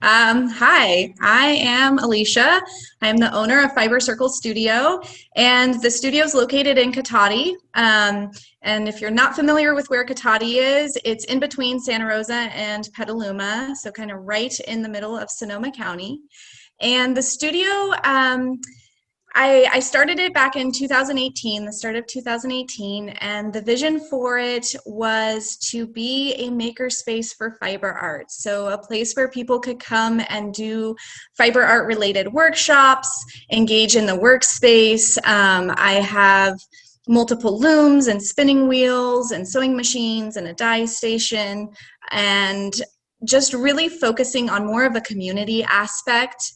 Hi, I am Alicia. I'm the owner of Fiber Circle Studio, and the studio is located in Cotati. And if you're not familiar with where Cotati is, it's in between Santa Rosa and Petaluma, so kind of right in the middle of Sonoma County. And the studio, I started it back in 2018, the start of 2018, and the vision for it was to be a makerspace for fiber art. So a place where people could come and do fiber art related workshops, engage in the workspace. I have multiple looms and spinning wheels and sewing machines and a dye station, and just really focusing on more of a community aspect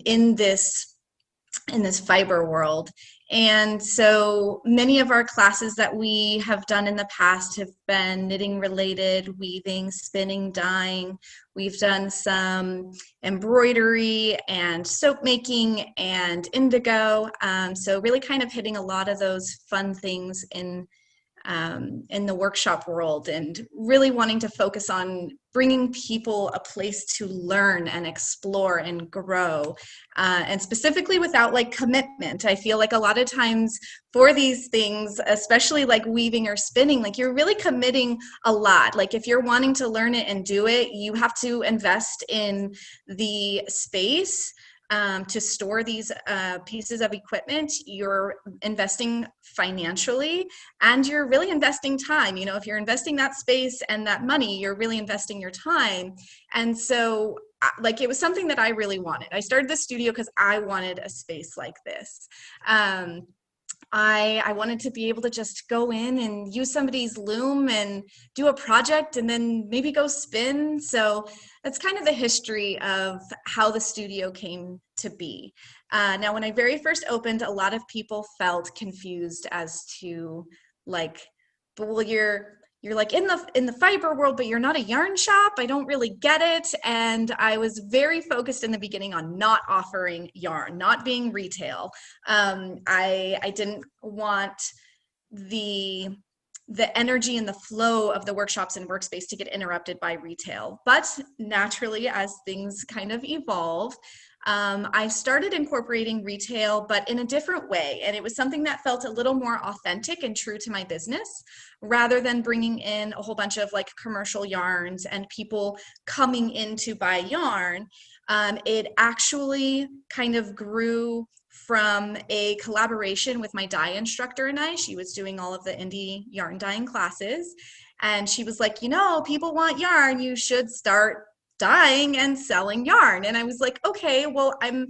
in this fiber world. And so many of our classes that we have done in the past have been knitting related, weaving, spinning, dyeing. We've done some embroidery and soap making and indigo. So really kind of hitting a lot of those fun things in the workshop world, and really wanting to focus on bringing people a place to learn and explore and grow, and specifically without like commitment. I feel like a lot of times for these things, especially like weaving or spinning, like you're really committing a lot. Like if you're wanting to learn it and do it, you have to invest in the space to store these pieces of equipment. You're investing financially, and you're really investing time. You know, if you're investing that space and that money, you're really investing your time. And so like it was something that I really wanted. I started the studio because I wanted a space like this. I wanted to be able to just go in and use somebody's loom and do a project and then maybe go spin. So that's kind of the history of how the studio came to be. Now, when I very first opened, a lot of people felt confused as to like, but well, you're like in the fiber world, but you're not a yarn shop. I don't really get it. And I was very focused in the beginning on not offering yarn, not being retail. I didn't want the energy and the flow of the workshops and workspace to get interrupted by retail. But naturally, as things kind of evolve, I started incorporating retail, but in a different way. And it was something that felt a little more authentic and true to my business, rather than bringing in a whole bunch of like commercial yarns and people coming in to buy yarn. It actually kind of grew from a collaboration with my dye instructor and I. She was doing all of the indie yarn dyeing classes. And she was like, you know, people want yarn, you should start dyeing and selling yarn. And I was like, okay, well, I'm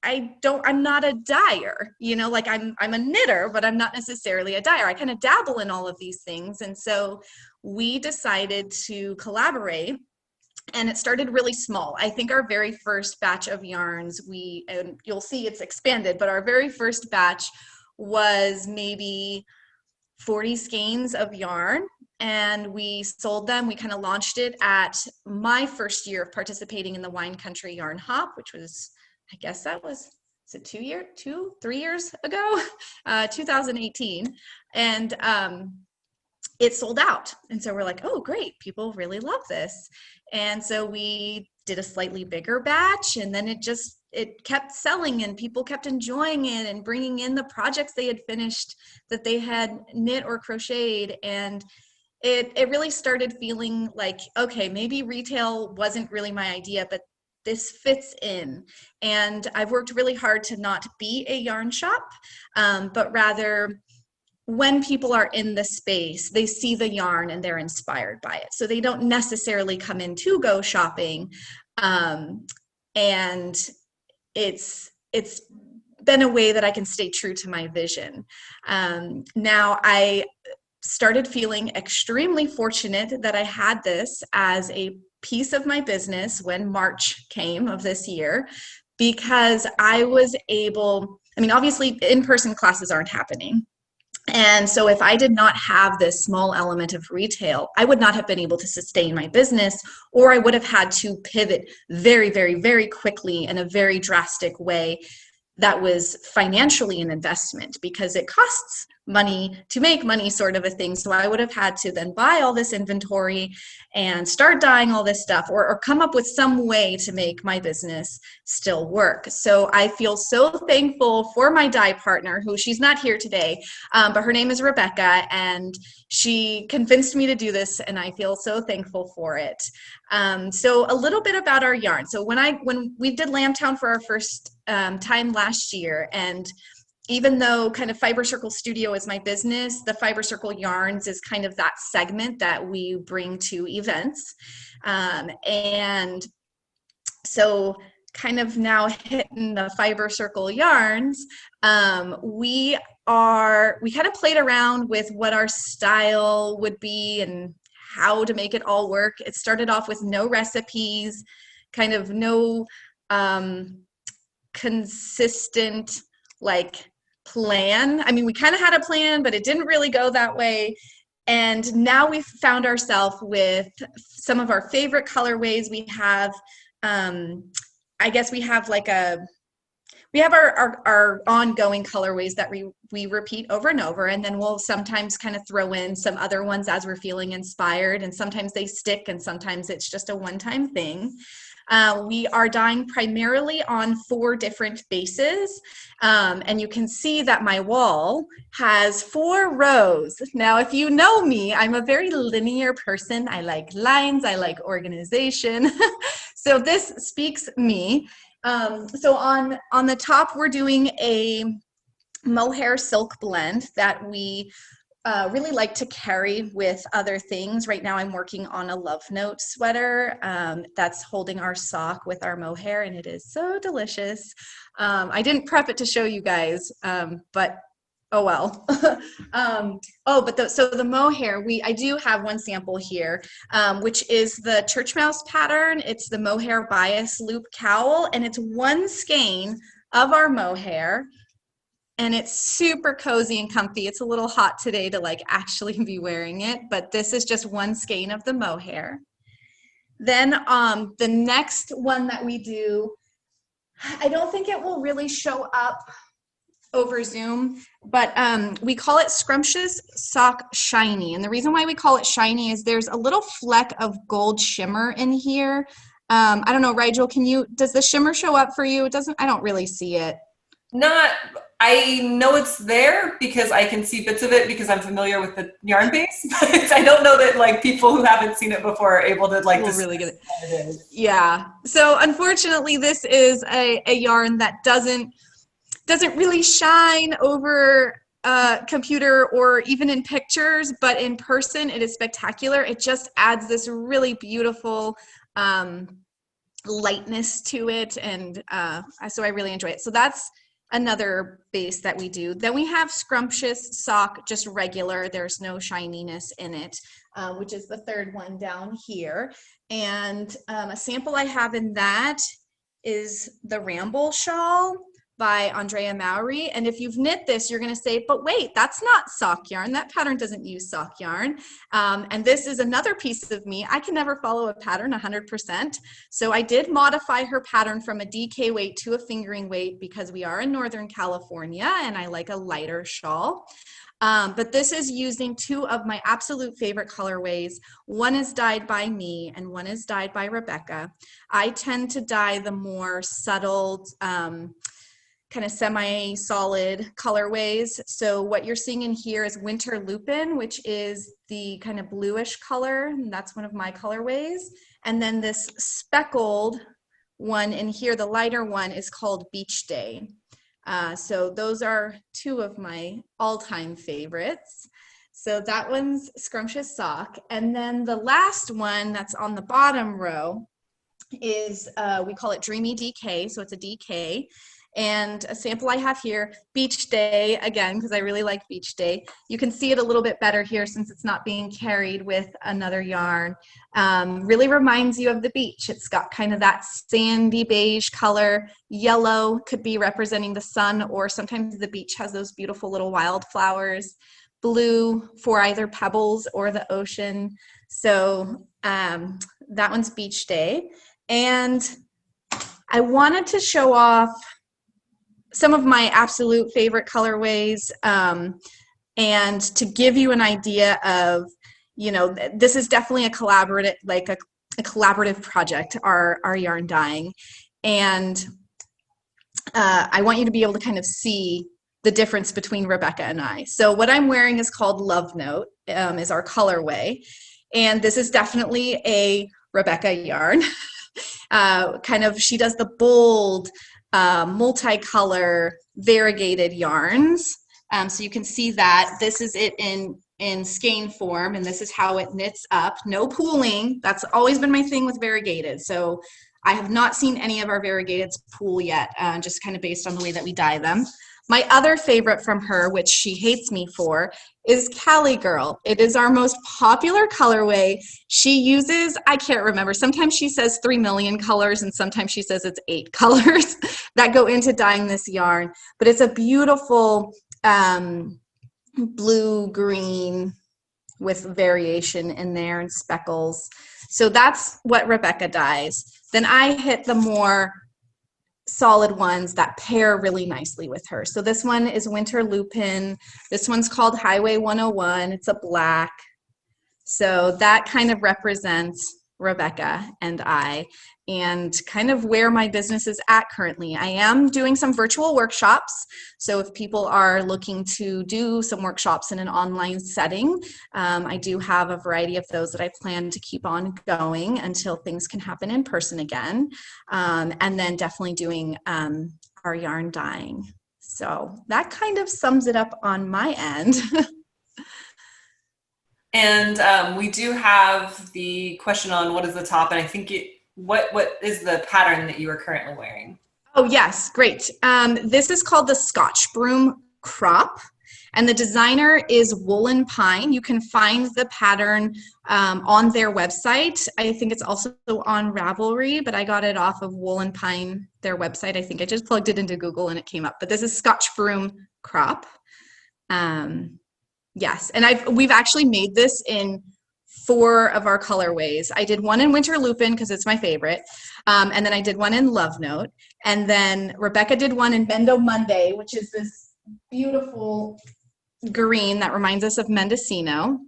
not a dyer, you know, like I'm a knitter, but I'm not necessarily a dyer. I kind of dabble in all of these things. And so we decided to collaborate, and it started really small. I think our very first batch of yarns, and you'll see it's expanded, but our very first batch was maybe 40 skeins of yarn, and we sold them. We kind of launched it at my first year of participating in the Wine Country Yarn Hop, which was, I guess that was, is it 3 years ago, 2018. And it sold out. And so we're like, oh, great, people really love this. And so we did a slightly bigger batch, and then it kept selling, and people kept enjoying it and bringing in the projects they had finished that they had knit or crocheted. And it really started feeling like, okay, maybe retail wasn't really my idea, but this fits in. And I've worked really hard to not be a yarn shop, but rather when people are in the space, they see the yarn and they're inspired by it. So they don't necessarily come in to go shopping. And it's been a way that I can stay true to my vision. Now I started feeling extremely fortunate that I had this as a piece of my business when March came of this year, because I was able, I mean, obviously in-person classes aren't happening. And so if I did not have this small element of retail, I would not have been able to sustain my business, or I would have had to pivot very, very, very quickly in a very drastic way that was financially an investment because it costs money to make money, sort of a thing. So I would have had to then buy all this inventory and start dyeing all this stuff, or come up with some way to make my business still work. So I feel so thankful for my dye partner, who she's not here today, but her name is Rebecca, and she convinced me to do this, and I feel so thankful for it. So a little bit about our yarn. So when we did Lambtown for our first time last year, and even though kind of Fiber Circle Studio is my business, the Fiber Circle Yarns is kind of that segment that we bring to events. And so kind of now hitting the Fiber Circle Yarns, we kind of played around with what our style would be and how to make it all work. It started off with no recipes, kind of no consistent like plan. I mean, we kind of had a plan, but it didn't really go that way. And now we've found ourselves with some of our favorite colorways. We have, I guess we have like we have our ongoing colorways that we repeat over and over, and then we'll sometimes kind of throw in some other ones as we're feeling inspired, and sometimes they stick and sometimes it's just a one-time thing. We are dyeing primarily on 4 different bases, and you can see that my wall has 4 rows. Now, if you know me, I'm a very linear person. I like lines, I like organization. So this speaks me. So on the top, we're doing a mohair silk blend that we really like to carry with other things. Right now I'm working on a Love Note sweater that's holding our sock with our mohair, and it is so delicious. I didn't prep it to show you guys, but oh well. So the mohair, I do have one sample here, which is the church mouse pattern. It's the mohair bias loop cowl, and it's one skein of our mohair. And it's super cozy and comfy. It's a little hot today to like actually be wearing it, but this is just one skein of the mohair. Then the next one that we do, I don't think it will really show up over Zoom, but we call it Scrumptious Sock Shiny. And the reason why we call it shiny is there's a little fleck of gold shimmer in here. I don't know, Rigel, does the shimmer show up for you? It doesn't, I don't really see it. I know it's there because I can see bits of it because I'm familiar with the yarn base, but I don't know that like people who haven't seen it before are able to like really get it. Yeah. So unfortunately, this is a yarn that doesn't really shine over computer or even in pictures, but in person it is spectacular. It just adds this really beautiful lightness to it, and so I really enjoy it. So that's another base that we do. Then we have Scrumptious Sock, just regular, there's no shininess in it, which is the third one down here. And a sample I have in that is the Ramble Shawl by Andrea Mowry. And if you've knit this, you're going to say, but wait, that's not sock yarn. That pattern doesn't use sock yarn. And this is another piece of me. I can never follow a pattern 100%. So I did modify her pattern from a DK weight to a fingering weight because we are in Northern California and I like a lighter shawl. But this is using 2 of my absolute favorite colorways. One is dyed by me and one is dyed by Rebecca. I tend to dye the more subtle, kind of semi-solid colorways. So what you're seeing in here is Winter Lupin, which is the kind of bluish color, and that's one of my colorways. And then this speckled one in here, the lighter one, is called Beach Day. So those are 2 of my all-time favorites. So that one's Scrumptious Sock. And then the last one that's on the bottom row is, we call it Dreamy DK, so it's a DK. And a sample I have here, Beach Day, again, because I really like Beach Day. You can see it a little bit better here since it's not being carried with another yarn. Really reminds you of the beach. It's got kind of that sandy beige color. Yellow could be representing the sun, or sometimes the beach has those beautiful little wildflowers. Blue for either pebbles or the ocean. So that one's Beach Day. And I wanted to show off some of my absolute favorite colorways. And to give you an idea of, this is definitely a collaborative, like a collaborative project, our yarn dyeing. And I want you to be able to kind of see the difference between Rebecca and I. So what I'm wearing is called Love Note, is our colorway. And this is definitely a Rebecca yarn. She does the bold, multicolor, variegated yarns. So you can see that this is it in skein form, and this is how it knits up. No pooling. That's always been my thing with variegated. So I have not seen any of our variegateds pool yet, just kind of based on the way that we dye them. My other favorite from her, which she hates me for, is Cali Girl. It is our most popular colorway. She uses, I can't remember, sometimes she says 3 million colors and sometimes she says it's 8 colors that go into dyeing this yarn. But it's a beautiful blue, green with variation in there and speckles. So that's what Rebecca dyes. Then I hit the more solid ones that pair really nicely with her. So this one is Winter Lupin. This one's called Highway 101. It's a black. So that kind of represents Rebecca and I, and kind of where my business is at currently. I am doing some virtual workshops. So if people are looking to do some workshops in an online setting, I do have a variety of those that I plan to keep on going until things can happen in person again. And then definitely doing our yarn dyeing. So that kind of sums it up on my end. And we do have the question on what is the top, and I think what is the pattern that you are currently wearing? Oh yes, great. This is called the Scotch Broom Crop, and the designer is Woolen Pine. You can find the pattern on their website. I think it's also on Ravelry, but I got it off of Woolen Pine, their website. I think I just plugged it into Google and it came up. But this is Scotch Broom Crop. Yes, and we've actually made this in 4 of our colorways. I did one in Winter Lupin because it's my favorite, and then I did one in Love Note, and then Rebecca did one in Mendo Monday, which is this beautiful green that reminds us of Mendocino,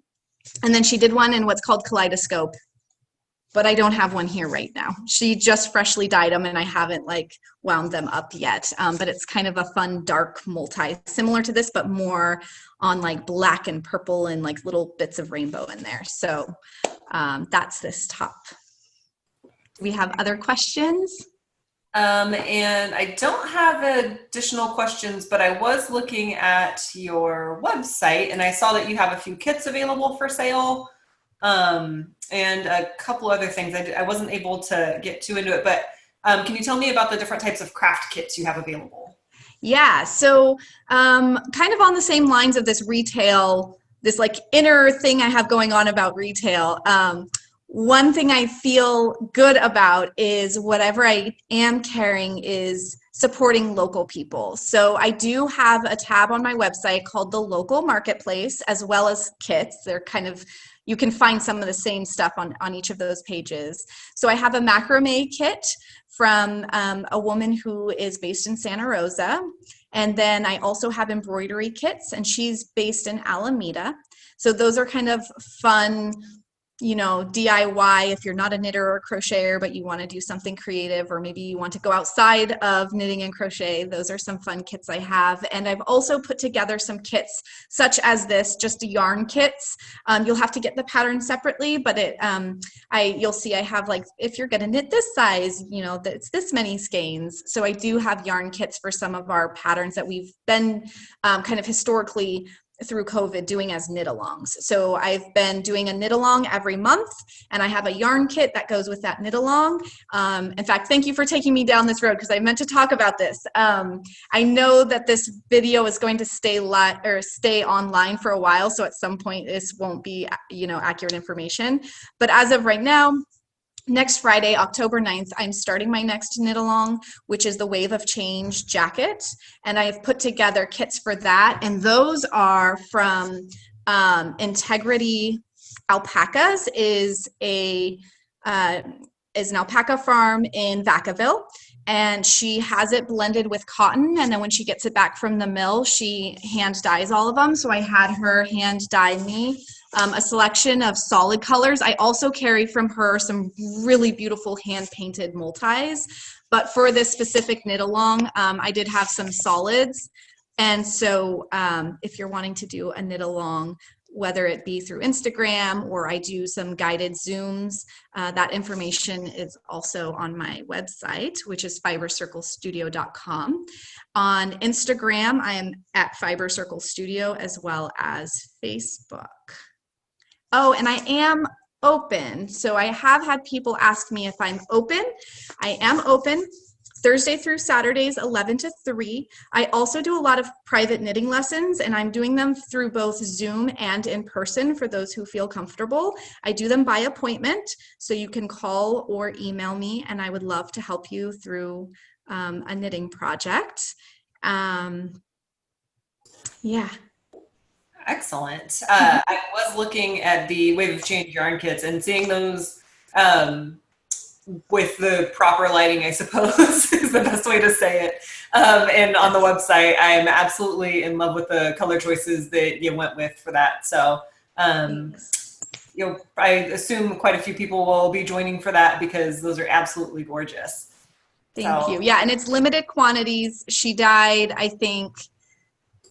and then she did one in what's called Kaleidoscope, but I don't have one here right now. She just freshly dyed them and I haven't wound them up yet, but it's kind of a fun dark multi, similar to this, but more on black and purple and little bits of rainbow in there. So that's this top. We have other questions? And I don't have additional questions, but I was looking at your website and I saw that you have a few kits available for sale. And a couple other things. I wasn't able to get too into it, but can you tell me about the different types of craft kits you have available? Yeah, so kind of on the same lines of this retail, this inner thing I have going on about retail. One thing I feel good about is whatever I am carrying is supporting local people. So I do have a tab on my website called the Local Marketplace, as well as kits. They're kind of, you can find some of the same stuff on each of those pages. So I have a macrame kit from a woman who is based in Santa Rosa. And then I also have embroidery kits, and she's based in Alameda. So those are kind of fun, DIY if you're not a knitter or crocheter, but you want to do something creative, or maybe you want to go outside of knitting and crochet. Those are some fun kits I have. And I've also put together some kits such as this, just yarn kits. You'll have to get the pattern separately, but you'll see I have if you're going to knit this size, it's this many skeins. So I do have yarn kits for some of our patterns that we've been kind of historically through COVID doing as knit-alongs. So I've been doing a knit-along every month, and I have a yarn kit that goes with that knit-along. In fact, thank you for taking me down this road because I meant to talk about this. I know that this video is going to stay online for a while, so at some point this won't be accurate information. But as of right now, next Friday, October 9th, I'm starting my next knit along, which is the Wave of Change jacket. And I've put together kits for that. And those are from Integrity Alpacas, is a is an alpaca farm in Vacaville, and she has it blended with cotton, and then when she gets it back from the mill, she hand dyes all of them. So I had her hand dye me a selection of solid colors. I also carry from her some really beautiful hand painted multis, but for this specific knit along, I did have some solids. And so if you're wanting to do a knit along, whether it be through Instagram or I do some guided Zooms, that information is also on my website, which is fibercirclestudio.com. On Instagram, I am at Fiber Circle Studio, as well as Facebook. Oh, and I am open. So I have had people ask me if I'm open. I am open Thursday through Saturdays, 11 to 3. I also do a lot of private knitting lessons, and I'm doing them through both Zoom and in person for those who feel comfortable. I do them by appointment, so you can call or email me, and I would love to help you through a knitting project. Yeah. Excellent. I was looking at the Wave of Change yarn kits and seeing those with the proper lighting, I suppose, is the best way to say it. And on the website, I'm absolutely in love with the color choices that you went with for that. So, I assume quite a few people will be joining for that because those are absolutely gorgeous. Thank you. Yeah, and it's limited quantities. She dyed, I think,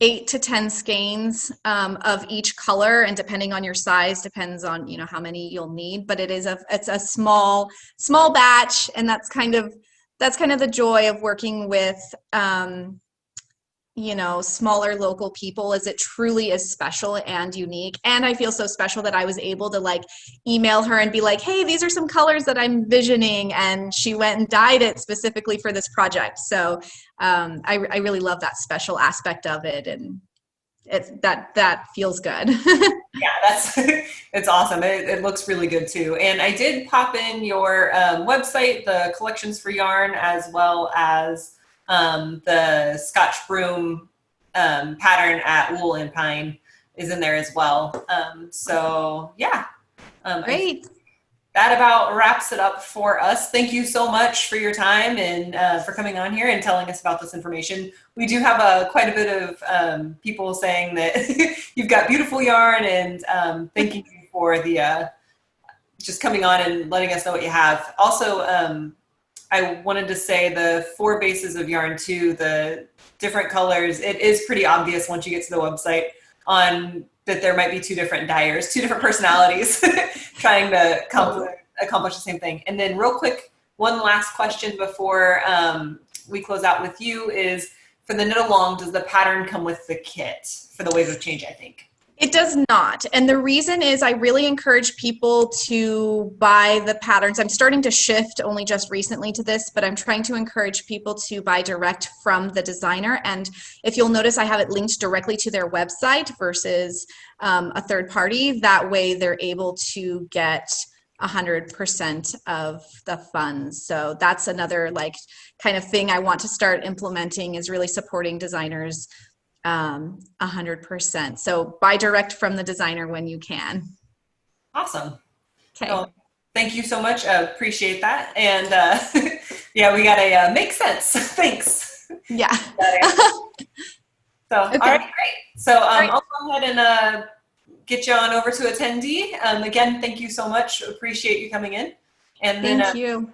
8 to 10 skeins of each color, and depending on your size, depends on how many you'll need. But it's a small batch, and that's kind of the joy of working with smaller local people, is it truly is special and unique. And I feel so special that I was able to email her and be like, hey, these are some colors that I'm visioning, and she went and dyed it specifically for this project. So I really love that special aspect of it, and that feels good. Yeah, it's awesome. It looks really good too. And I did pop in your website, the collections for yarn, as well as the Scotch broom pattern at Wool and Pine is in there as well. So yeah, Great. That about wraps it up for us. Thank you so much for your time and for coming on here and telling us about this information. We do have quite a bit of people saying that you've got beautiful yarn, and thanking you for the just coming on and letting us know what you have. Also, I wanted to say the 4 bases of yarn too, the different colors, it is pretty obvious once you get to the website that there might be 2 different dyers, 2 different personalities trying to accomplish the same thing. And then real quick, one last question before we close out with you is, for the knit along, does the pattern come with the kit for the Wave of Change, I think? It does not. And the reason is I really encourage people to buy the patterns. I'm starting to shift only just recently to this, but I'm trying to encourage people to buy direct from the designer. And if you'll notice, I have it linked directly to their website versus a third party. That way they're able to get 100% of the funds. So that's another kind of thing I want to start implementing, is really supporting designers 100%. So buy direct from the designer when you can. Awesome. Okay. Well, thank you so much. Appreciate that. And yeah, we got a make sense. Thanks. Yeah. So, okay. All right, great. So I'll go ahead and get you on over to attendee. Again, thank you so much. Appreciate you coming in. And then thank you.